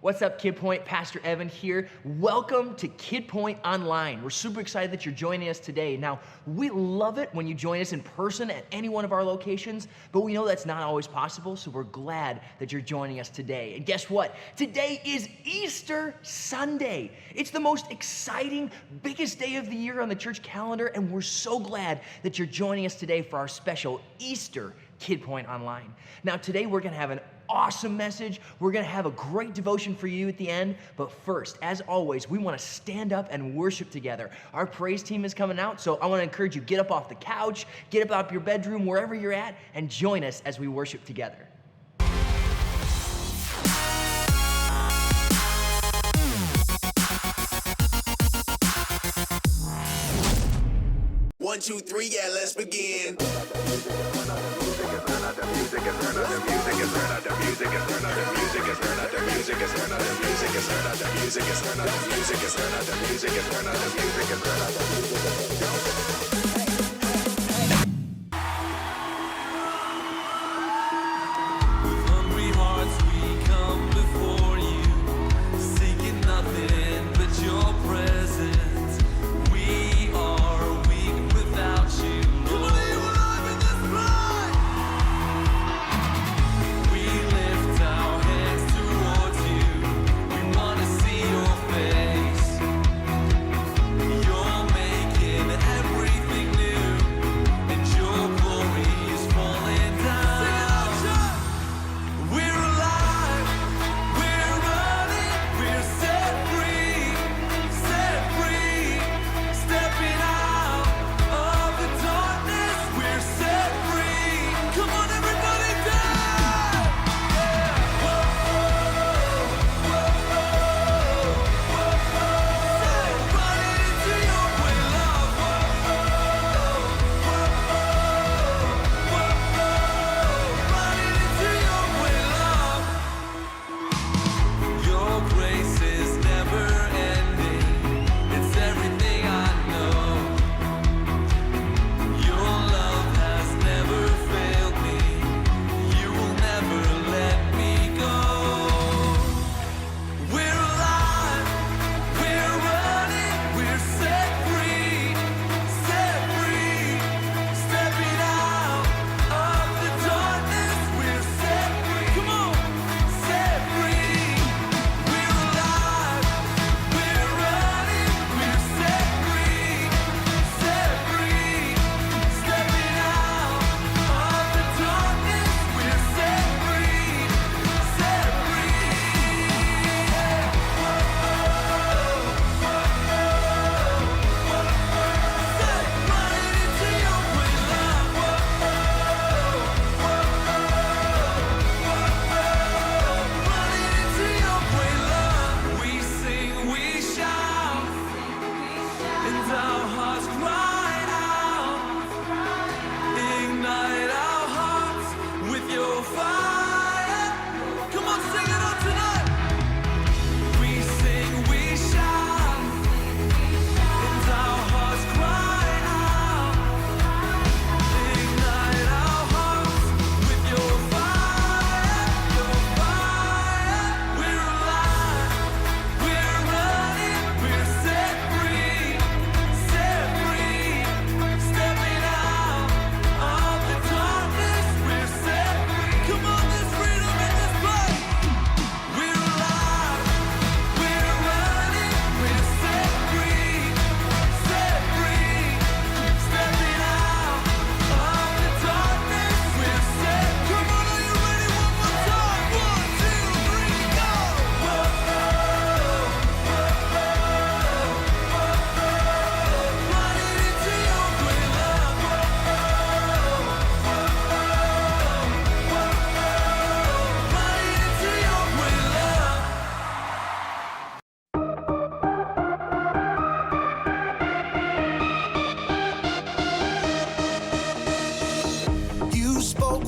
What's up, KidPoint? Pastor Evan here. Welcome to KidPoint Online. We're super excited that you're joining us today. Now, we love it when you join us in person at any one of our locations, but we know that's not always possible, so we're glad that you're joining us today. And guess what? Today is Easter Sunday. It's the most exciting, biggest day of the year on the church calendar, and we're so glad that you're joining us today for our special Easter KidPoint Online. Now, today we're going to have an awesome message. We're going to have a great devotion for you at the end. But first, as always, we want to stand up and worship together. Our praise team is coming out, so I want to encourage you, get up off the couch, get up out of your bedroom, wherever you're at, and join us as we worship together. One, two, three, yeah, let's begin.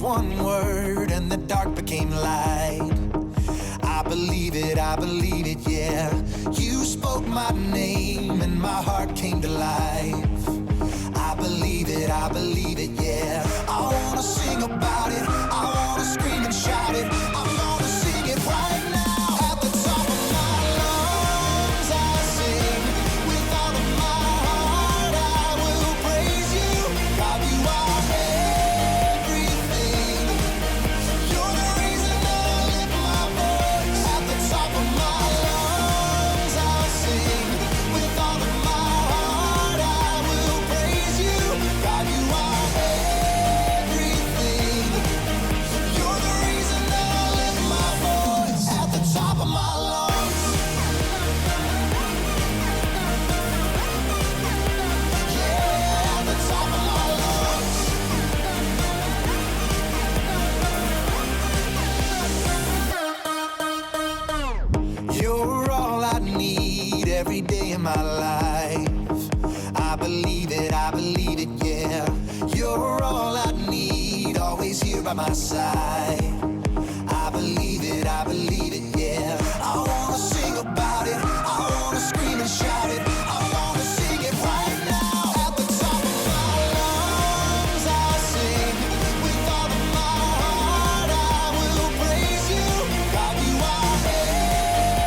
One word and the dark became light. I believe it, yeah. You spoke my name and my heart came to life. I believe it, yeah. I wanna sing about it, I wanna scream and shout it. I'm gonna sing it right now at the top of every day of my life. I believe it, yeah. You're all I need, always here by my side. I believe it, yeah. I wanna sing about it, I wanna scream and shout it. I wanna sing it right now. At the top of my lungs, I'll sing. With all of my heart, I will praise you. God, you are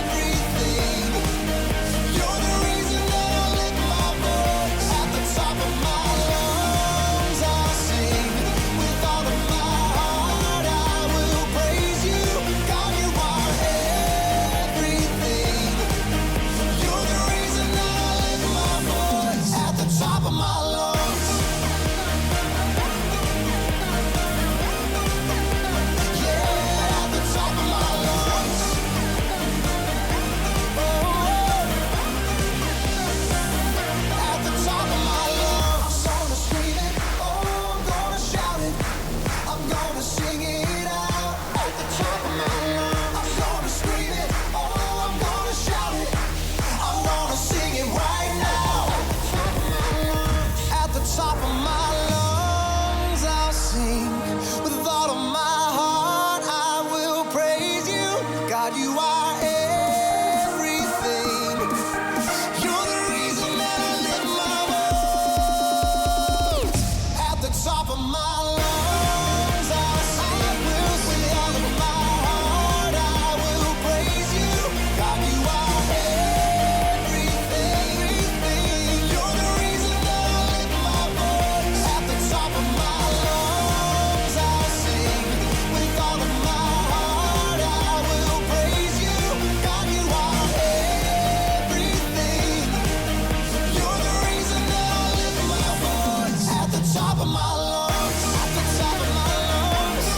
everything. You're the reason that I lift my voice. At the top of my lungs, I'll sing. With all of my heart, I will praise you. God, you are everything. You're the reason that I lift my voice. At the top of my lungs. Yeah, at the top of my lungs. At the top of my lungs. I'm gonna scream it, oh, I'm gonna shout it. I'm gonna sing it out. At the top of my lungs. I'm gonna scream it, oh, I'm gonna shout it. I'm gonna sing it right now. At the top of my lungs, I'll sing. With all of my heart, I will praise you. God, you are everything. You're the reason that I lift my voice. At the top of my lungs, I'll sing. With all of my heart, I will praise you. God, you are everything. You're the reason that I lift my voice. At the top of my lungs, I'll sing. With all of my heart, I will praise you. God, you are everything. You're the reason that I lift my voice. At the top of my lungs. At the top of my lungs.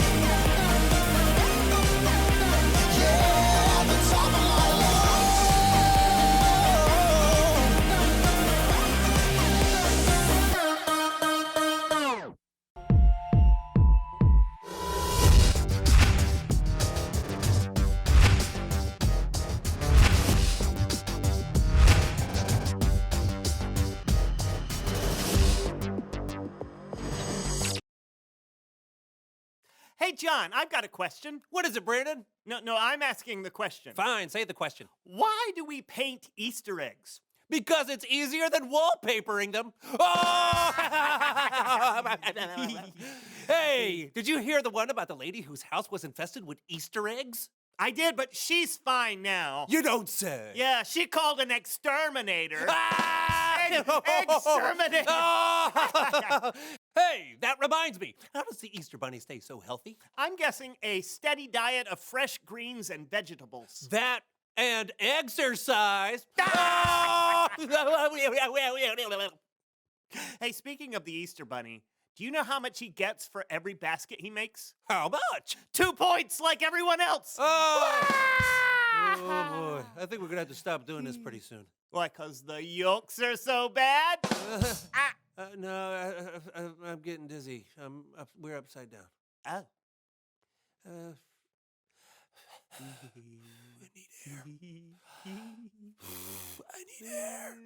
Yeah, at the top of my lungs. Hey, John, I've got a question. What is it, Brandon? No, I'm asking the question. Fine, say the question. Why do we paint Easter eggs? Because it's easier than wallpapering them. Oh! Hey, did you hear the one about the lady whose house was infested with Easter eggs? I did, but she's fine now. You don't say. Yeah, she called an exterminator. Ah! Exterminator! Oh! Hey, that reminds me. How does the Easter Bunny stay so healthy? I'm guessing a steady diet of fresh greens and vegetables. That and exercise. Ah! Hey, speaking of the Easter Bunny, do you know how much he gets for every basket he makes? How much? 2 points like everyone else. Oh! Oh, boy. I think we're going to have to stop doing this pretty soon. Why, 'cause the yolks are so bad? No, I'm getting dizzy. We're upside down. Oh. I need air. I need air.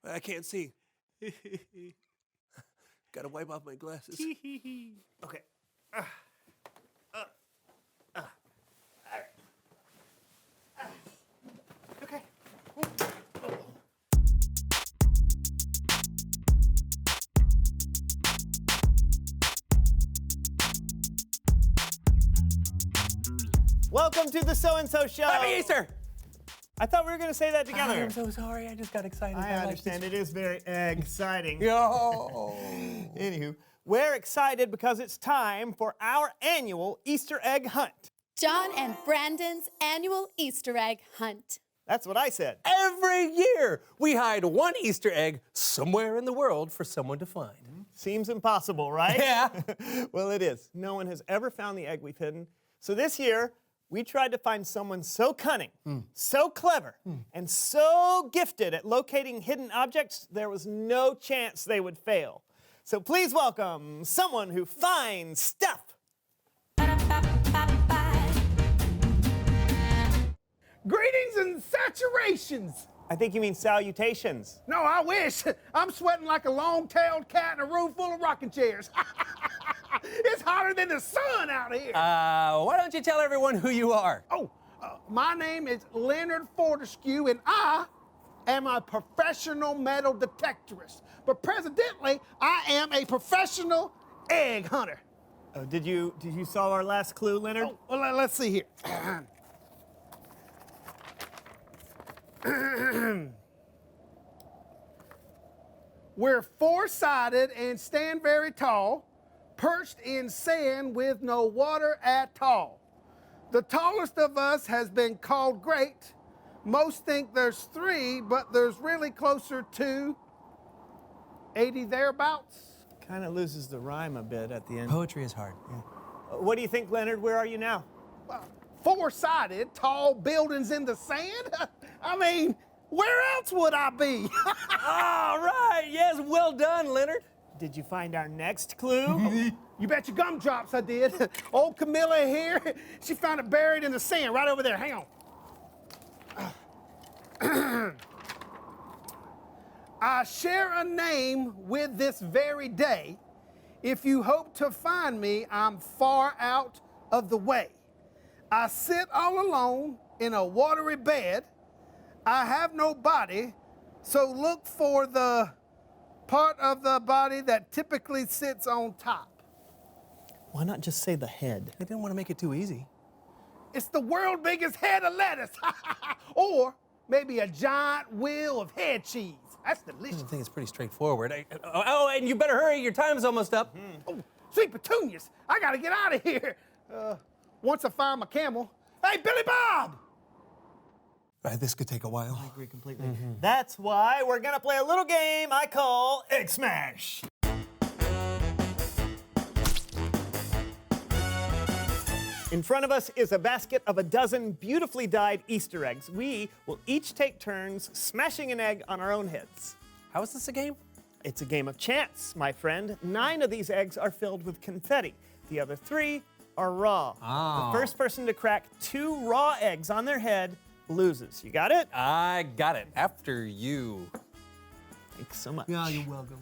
I can't see. Gotta wipe off my glasses. Okay. Okay. Welcome to the So-and-So Show. Happy Easter! I thought we were going to say that together. I'm so sorry. I just got excited. I understand. It is very exciting. Yo. Anywho, we're excited because it's time for our annual Easter egg hunt. John and Brandon's annual Easter egg hunt. That's what I said. Every year, we hide one Easter egg somewhere in the world for someone to find. Seems impossible, right? Yeah. Well, it is. No one has ever found the egg we've hidden. So this year, we tried to find someone so cunning, so clever, and so gifted at locating hidden objects, there was no chance they would fail. So please welcome someone who finds stuff. Greetings and saturations. I think you mean salutations. No, I wish. I'm sweating like a long-tailed cat in a room full of rocking chairs. It's hotter than the sun out here. Why don't you tell everyone who you are? My name is Leonard Fortescue, and I am a professional metal detectorist. But presently, I am a professional egg hunter. Did you solve our last clue, Leonard? Well, let's see here. We're four-sided and stand very tall, perched in sand with no water at all. The tallest of us has been called great. Most think there's 3, but there's really closer to 80 thereabouts. Kind of loses the rhyme a bit at the end. Poetry is hard. What do you think, Leonard? Where are you now? Four-sided, tall buildings in the sand? I mean, where else would I be? All right, yes, well done, Leonard. Did you find our next clue? You bet your gumdrops I did. Old Camilla here, she found it buried in the sand right over there. Hang on. I share a name with this very day. If you hope to find me, I'm far out of the way. I sit all alone in a watery bed. I have no body, so look for the part of the body that typically sits on top. Why not just say the head? I didn't want to make it too easy. It's the world's biggest head of lettuce. Or maybe a giant wheel of head cheese. That's delicious. I think it's pretty straightforward. And you better hurry, your time's almost up. Oh, sweet petunias, I gotta get out of here. Once I find my camel. Hey, Billy Bob! This could take a while. I agree completely. That's why we're gonna play a little game I call Egg Smash. In front of us is a basket of a dozen beautifully dyed Easter eggs. We will each take turns smashing an egg on our own heads. How is this a game? It's a game of chance, my friend. 9 of these eggs are filled with confetti. The other 3 are raw. The first person to crack 2 raw eggs on their head loses. You got it? I got it. After you. Thanks so much. Yeah, you're welcome.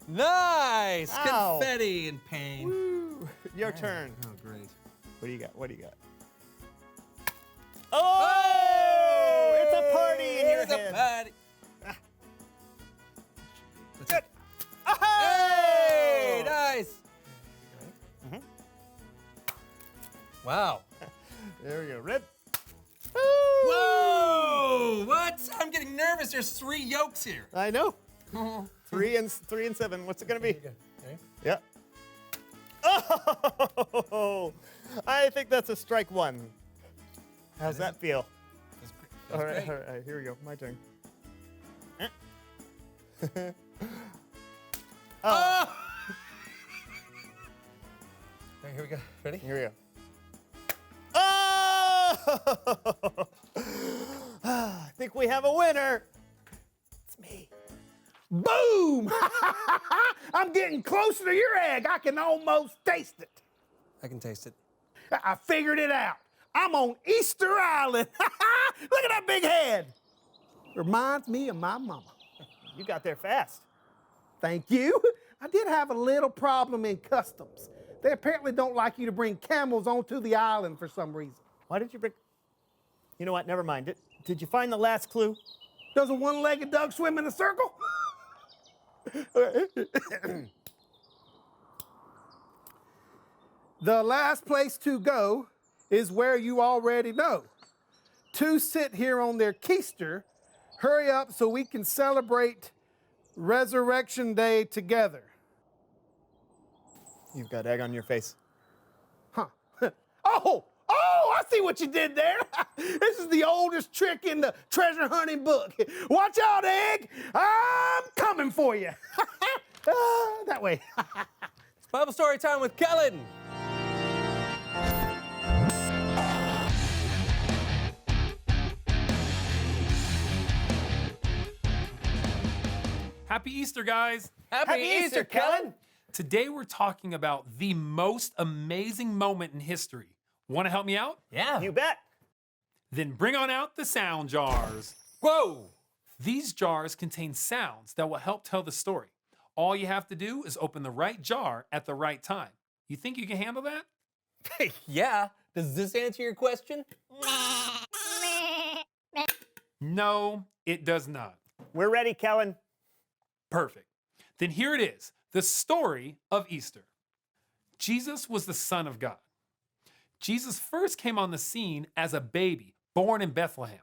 Nice! Ow. Confetti and pain. Woo. Your turn. Oh, great. What do you got? What do you got? Oh! It's a party in your It's head. a party. Good. Hey, nice. Wow. There we go. Red. Whoa! What? I'm getting nervous. There's 3 yolks here. I know. 3 and 7. What's it gonna be? Yeah. Oh! I think that's a strike 1. How's that feel? All right, here we go. My turn. Oh! All right, here we go. Ready? Here we go. Oh! I think we have a winner. It's me. Boom! I'm getting closer to your egg. I can almost taste it. I can taste it. I figured it out. I'm on Easter Island. Look at that big head. Reminds me of my mama. You got there fast. Thank you. I did have a little problem in customs. They apparently don't like you to bring camels onto the island for some reason. Why did you bring... You know what? Never mind it. Did you find the last clue? Does a one-legged duck swim in a circle? The last place to go is where you already know. 2 sit here on their keister. Hurry up so we can celebrate Resurrection Day together. You've got egg on your face. Huh. Oh, I see what you did there. This is the oldest trick in the treasure hunting book. Watch out, egg. I'm coming for you. That way. It's Bible story time with Kellen. Happy Easter, guys. Happy Easter, Kellen. Today we're talking about the most amazing moment in history. Want to help me out? Yeah. You bet. Then bring on out the sound jars. Whoa! These jars contain sounds that will help tell the story. All you have to do is open the right jar at the right time. You think you can handle that? Yeah. Does this answer your question? No, it does not. We're ready, Kellen. Perfect. Then here it is, the story of Easter. Jesus was the Son of God. Jesus first came on the scene as a baby, born in Bethlehem.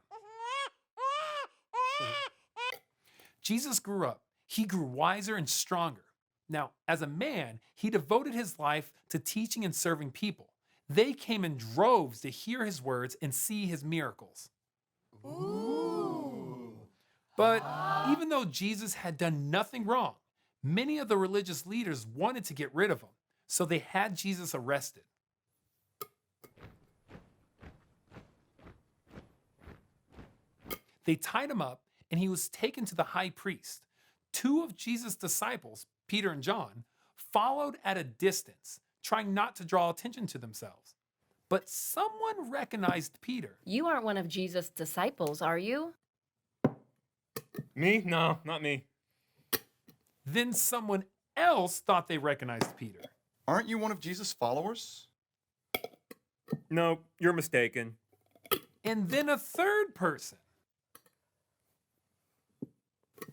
Jesus grew up. He grew wiser and stronger. Now, as a man, he devoted his life to teaching and serving people. They came in droves to hear his words and see his miracles. Ooh. But even though Jesus had done nothing wrong, many of the religious leaders wanted to get rid of him, so they had Jesus arrested. They tied him up, and he was taken to the high priest. Two of Jesus' disciples, Peter and John, followed at a distance, trying not to draw attention to themselves. But someone recognized Peter. You aren't one of Jesus' disciples, are you? Me? No, not me. Then someone else thought they recognized Peter. Aren't you one of Jesus' followers? No, you're mistaken. And then a third person.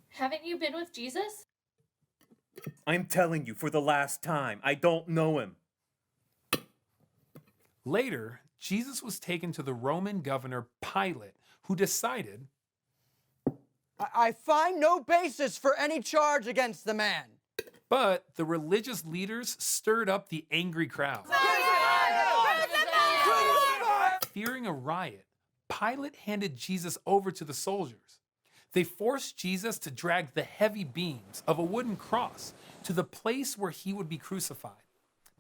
Haven't you been with Jesus? I'm telling you for the last time, I don't know him. Later, Jesus was taken to the Roman governor Pilate, who decided, I find no basis for any charge against the man. But the religious leaders stirred up the angry crowd. Fearing a riot, Pilate handed Jesus over to the soldiers. They forced Jesus to drag the heavy beams of a wooden cross to the place where he would be crucified,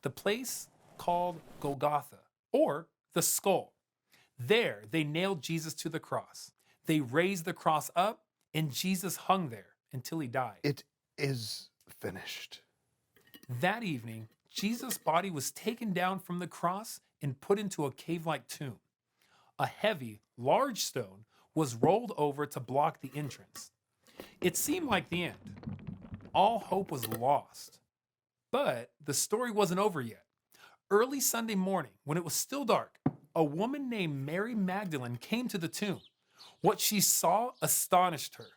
the place called Golgotha, or the skull. There, they nailed Jesus to the cross. They raised the cross up, and Jesus hung there until he died. It is finished. That evening, Jesus' body was taken down from the cross and put into a cave-like tomb. A heavy, large stone was rolled over to block the entrance. It seemed like the end. All hope was lost. But the story wasn't over yet. Early Sunday morning, when it was still dark, a woman named Mary Magdalene came to the tomb. What she saw astonished her.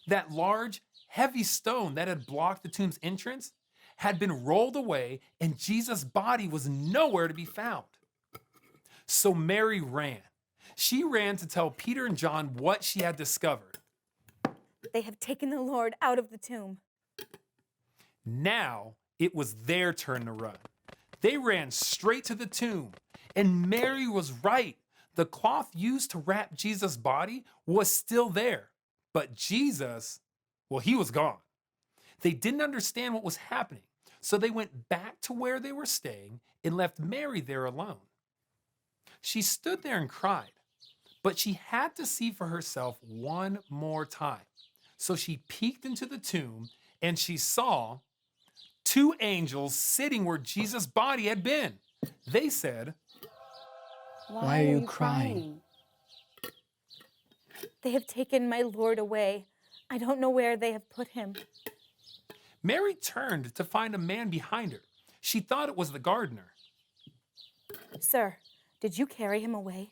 That large, heavy stone that had blocked the tomb's entrance had been rolled away, and Jesus' body was nowhere to be found. So Mary ran. She ran to tell Peter and John what she had discovered. They have taken the Lord out of the tomb. Now it was their turn to run. They ran straight to the tomb, and Mary was right. The cloth used to wrap Jesus' body was still there, but Jesus, well, he was gone. They didn't understand what was happening, so they went back to where they were staying and left Mary there alone. She stood there and cried, but she had to see for herself one more time. So she peeked into the tomb, and she saw two angels sitting where Jesus' body had been. They said, Why are you crying? They have taken my Lord away. I don't know where they have put him. Mary turned to find a man behind her. She thought it was the gardener. Sir, did you carry him away?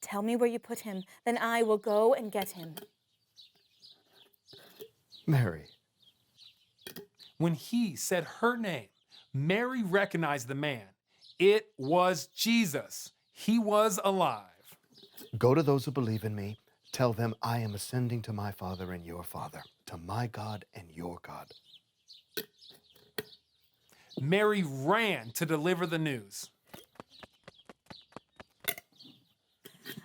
Tell me where you put him, then I will go and get him. Mary. When he said her name, Mary recognized the man. It was Jesus. He was alive. Go to those who believe in me. Tell them I am ascending to my Father and your Father, to my God and your God. Mary ran to deliver the news.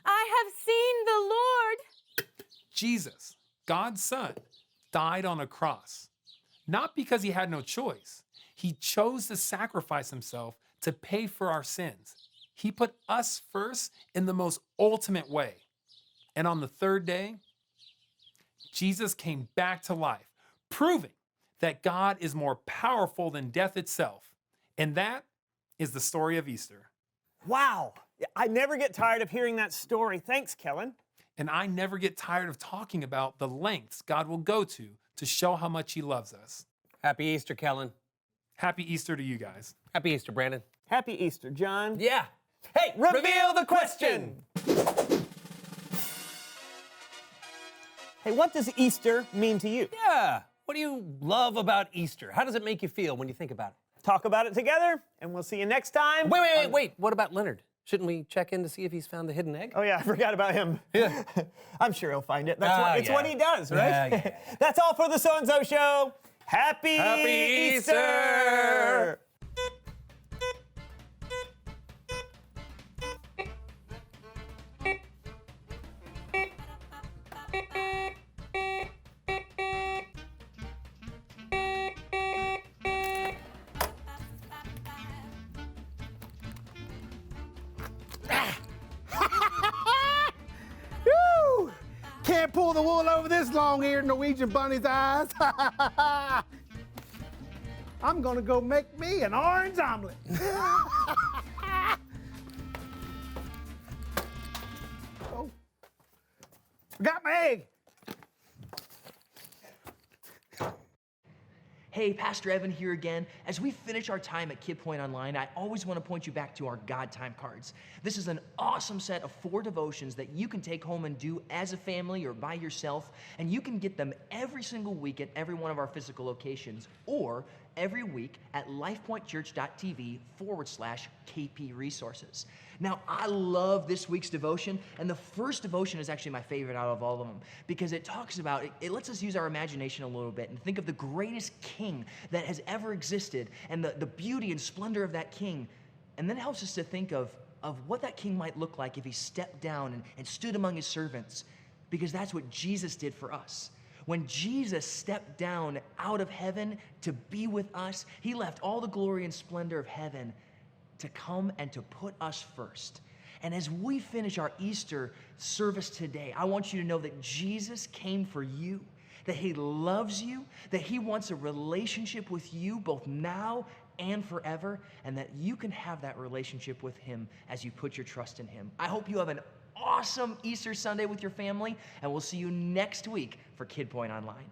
I have seen the Lord. Jesus, God's Son, died on a cross. Not because he had no choice. He chose to sacrifice himself to pay for our sins. He put us first in the most ultimate way. And on the third day, Jesus came back to life, proving that God is more powerful than death itself. And that is the story of Easter. Wow. I never get tired of hearing that story. Thanks, Kellen. And I never get tired of talking about the lengths God will go to show how much he loves us. Happy Easter, Kellen. Happy Easter to you guys. Happy Easter, Brandon. Happy Easter, John. Yeah. Hey, reveal the question. Hey, what does Easter mean to you? Yeah. What do you love about Easter? How does it make you feel when you think about it? Talk about it together, and we'll see you next time. Wait. What about Leonard? Shouldn't we check in to see if he's found the hidden egg? Oh, yeah, I forgot about him. Yeah. I'm sure he'll find it. It's what he does, right? Yeah. That's all for the So-and-So Show. Happy Easter! Woo! Can't pull the wool over this long-eared Norwegian bunny's eyes. I'm gonna go make me an orange omelet. Oh, got my egg. Hey, Pastor Evan here again. As we finish our time at KidPoint Online, I always want to point you back to our God Time cards. This is an awesome set of 4 devotions that you can take home and do as a family or by yourself, and you can get them every single week at every one of our physical locations, or every week at lifepointchurch.tv/KP resources. Now, I love this week's devotion, and the first devotion is actually my favorite out of all of them because it talks about, it lets us use our imagination a little bit and think of the greatest king that has ever existed and the beauty and splendor of that king, and then it helps us to think of what that king might look like if he stepped down and stood among his servants, because that's what Jesus did for us. When Jesus stepped down out of heaven to be with us, he left all the glory and splendor of heaven to come and to put us first. And as we finish our Easter service today, I want you to know that Jesus came for you, that he loves you, that he wants a relationship with you both now and forever, and that you can have that relationship with him as you put your trust in him. I hope you have an awesome Easter Sunday with your family, and we'll see you next week for KidPoint Online.